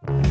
Hello.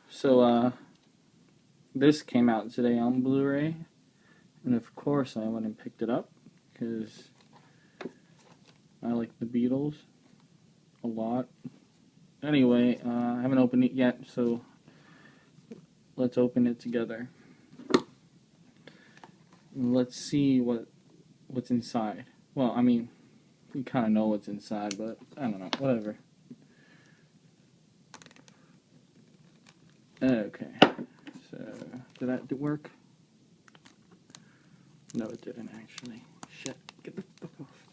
So, this came out today on Blu Ray, and of course I went and picked it up because I like the Beatles a lot. Anyway, I haven't opened it yet, so let's open it together. Let's see what's inside. Well, I mean, you kind of know what's inside, but I don't know, whatever. Okay, so did that work? No, it didn't actually. Shit, get the fuck off.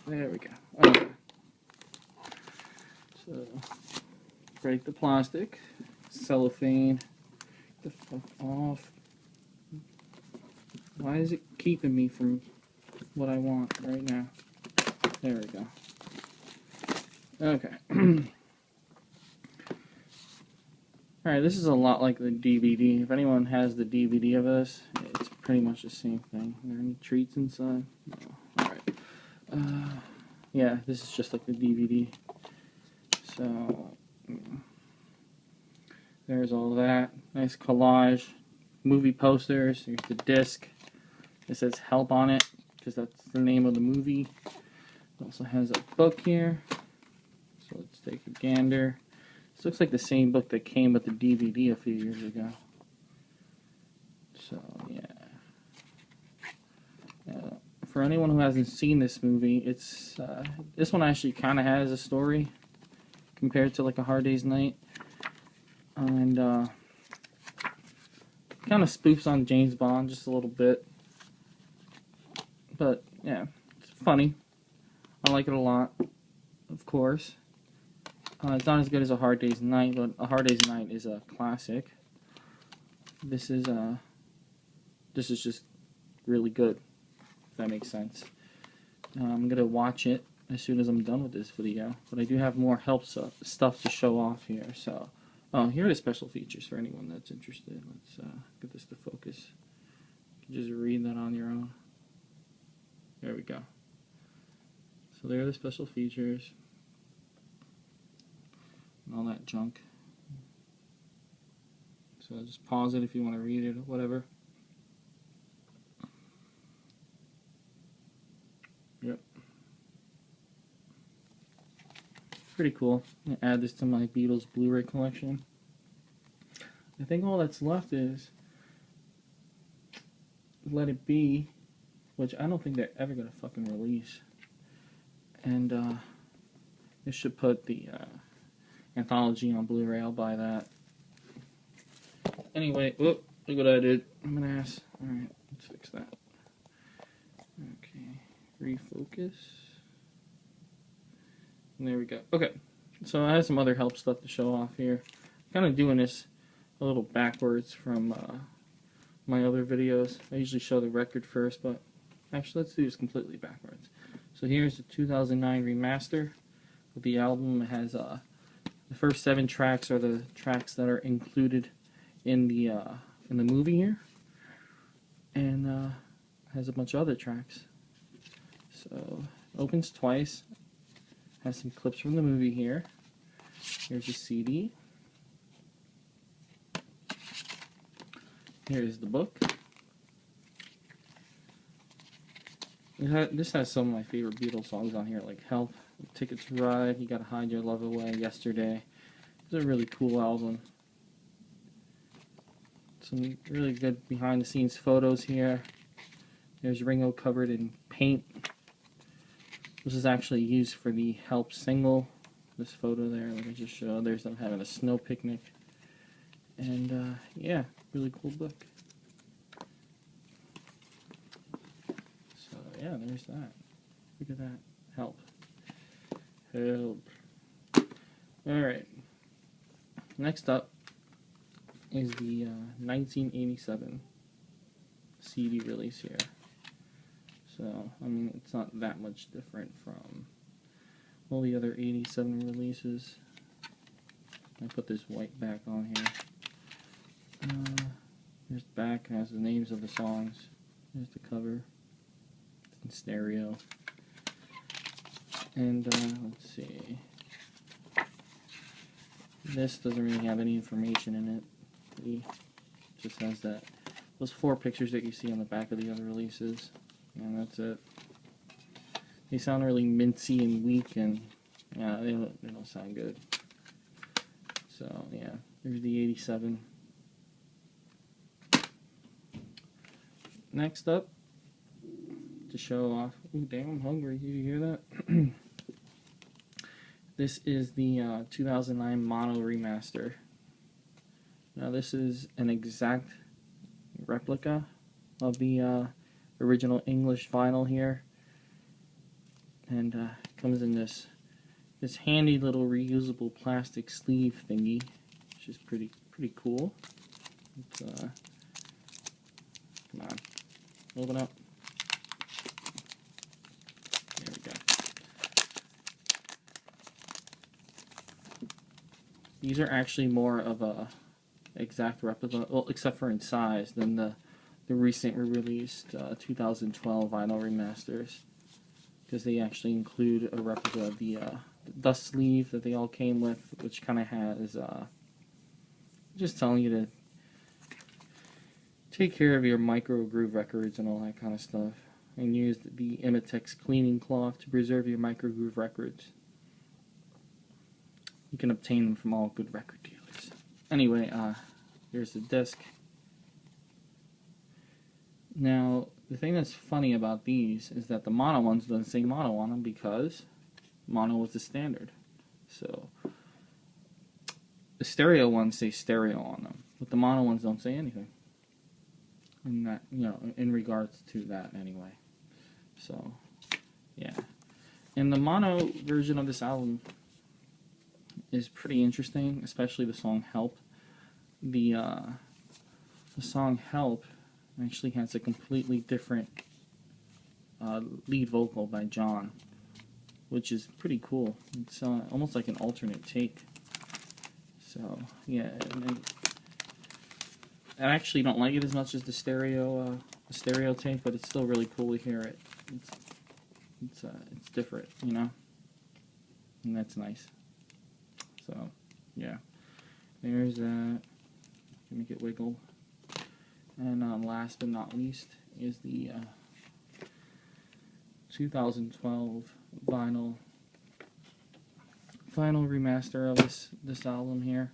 There we go. Okay. So, break the plastic, cellophane, get the fuck off. Why is it keeping me from what I want right now? There we go. Okay. Alright, this is a lot like the DVD. If anyone has the DVD of this, it's pretty much the same thing. Are there any treats inside? No. Alright. Yeah, this is just like the DVD. So, there's all that. Nice collage. Movie posters. Here's the disc. It says Help on it, because that's the name of the movie. It also has a book here. So let's take a gander. This looks like the same book that came with the DVD a few years ago. So, yeah. For anyone who hasn't seen this movie, it's this one actually kind of has a story compared to like A Hard Day's Night. And kind of spoofs on James Bond just a little bit. But, yeah, it's funny. I like it a lot, of course. It's not as good as A Hard Day's Night, but A Hard Day's Night is a classic. This is just really good, if that makes sense. I'm gonna watch it as soon as I'm done with this video, but I do have more help stuff to show off here. So, here are the special features for anyone that's interested. Let's get this to focus. You can just read that on your own. There we go. So there are the special features. And all that junk. So just pause it if you want to read it or whatever. Yep. Pretty cool. I'm gonna add this to my Beatles Blu Ray collection. I think all that's left is Let It Be, which I don't think they're ever gonna fucking release. And this should put the anthology on Blu Ray. I'll buy that. Anyway, whoop, look what I did. I'm an ass. Alright, let's fix that. Okay, refocus. And there we go. Okay, so I have some other help stuff to show off here. Kind of doing this a little backwards from my other videos. I usually show the record first, but actually let's do this completely backwards. So here's the 2009 remaster of the album. It has the first 7 tracks are the tracks that are included in the movie here, and has a bunch of other tracks. So it opens twice. Has some clips from the movie here. Here's your CD. Here's the book. This has some of my favorite Beatles songs on here, like Help, Ticket to Ride, You Gotta Hide Your Love Away, Yesterday. It's a really cool album. Some really good behind-the-scenes photos here. There's Ringo covered in paint. This is actually used for the Help single. This photo there, like I just showed. There's them having a snow picnic. And, yeah, really cool book. So, yeah, there's that. Look at that. Help. Help. Alright. Next up is the 1987 CD release here. So, I mean, it's not that much different from all the other 87 releases. I put this white back on here. has the names of the songs. Here's the cover. It's in stereo. And let's see. This doesn't really have any information in it. It just has those 4 pictures that you see on the back of the other releases. And that's it. They sound really mincy and weak, and yeah, they don't sound good. So yeah, there's the 87. Next up, to show off. Ooh, damn, I'm hungry. You hear that? This is the 2009 Model Remaster. Now this is an exact replica of the original English vinyl here, and comes in this handy little reusable plastic sleeve thingy, which is pretty cool. It's, come on, open up. There we go. These are actually more of a exact replica, well, except for in size, than the recent released 2012 vinyl remasters, because they actually include a replica of the dust sleeve that they all came with, which kind of has just telling you to take care of your micro groove records and all that kind of stuff, and use the Imitex cleaning cloth to preserve your micro groove records. You can obtain them from all good record dealers. Anyway, here's the disc. Now, the thing that's funny about these is that the mono ones doesn't say mono on them, because mono was the standard. So the stereo ones say stereo on them, but the mono ones don't say anything. In that, in regards to that, anyway. So yeah, and the mono version of this album is pretty interesting, especially the song "Help." The song "Help" actually has a completely different lead vocal by John, which is pretty cool. It's almost like an alternate take. So yeah, and I actually don't like it as much as the stereo take, but it's still really cool to hear it. It's different, and that's nice. So yeah, there's that. Make it wiggle. And last but not least is the 2012 vinyl remaster of this album here.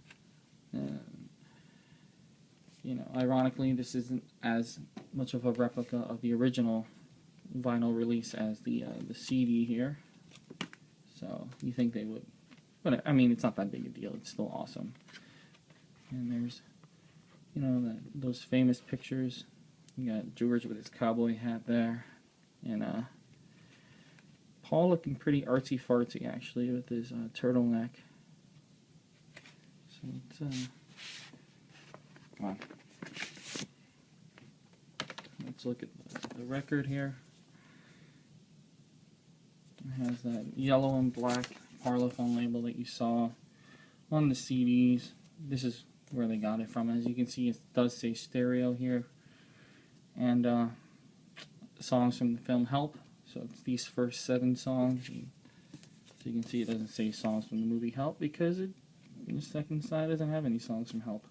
Ironically, this isn't as much of a replica of the original vinyl release as the CD here. So you think they would, but I mean, it's not that big a deal. It's still awesome. And there's, those famous pictures. You got George with his cowboy hat there, and Paul looking pretty artsy fartsy actually with his turtleneck. So it's come on. Let's look at the record here. It has that yellow and black Parlophone label that you saw on the CDs. This is where they got it from. As you can see, it does say stereo here. And songs from the film Help. So it's these first 7 songs. And so you can see it doesn't say songs from the movie Help, because the second side doesn't have any songs from Help.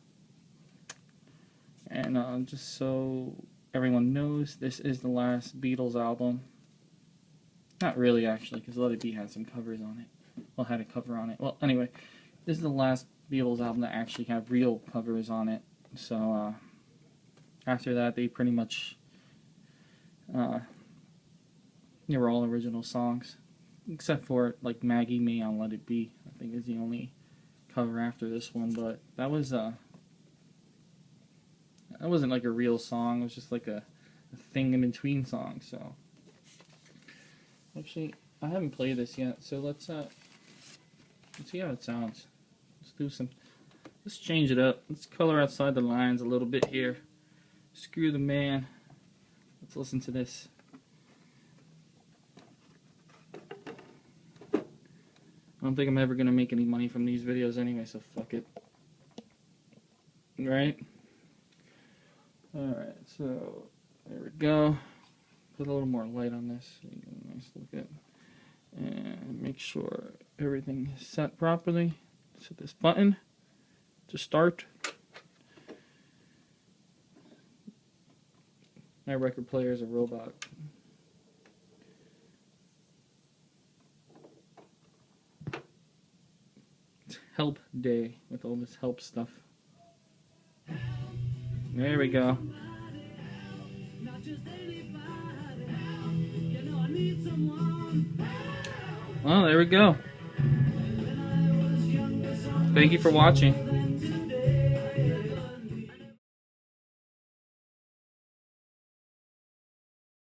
And just so everyone knows, this is the last Beatles album. Not really, actually, because Let It Be had some covers on it. Well, had a cover on it. Well, anyway, this is the last Beatles album that actually have real covers on it. So after that, they pretty much they were all original songs, except for like Maggie May on Let It Be. I think is the only cover after this one, but that wasn't like a real song. It was just like a thing in between songs. So actually, I haven't played this yet, so let's see how it sounds. Let's change it up. Let's color outside the lines a little bit here. Screw the man. Let's listen to this. I don't think I'm ever gonna make any money from these videos anyway, so fuck it. Right? Alright, so there we go. Put a little more light on this so you get a nice look at it. And make sure everything is set properly. Set this button to start. My record player is a robot. It's Help Day with all this help stuff. There we go. Well, there we go. Thank you for watching.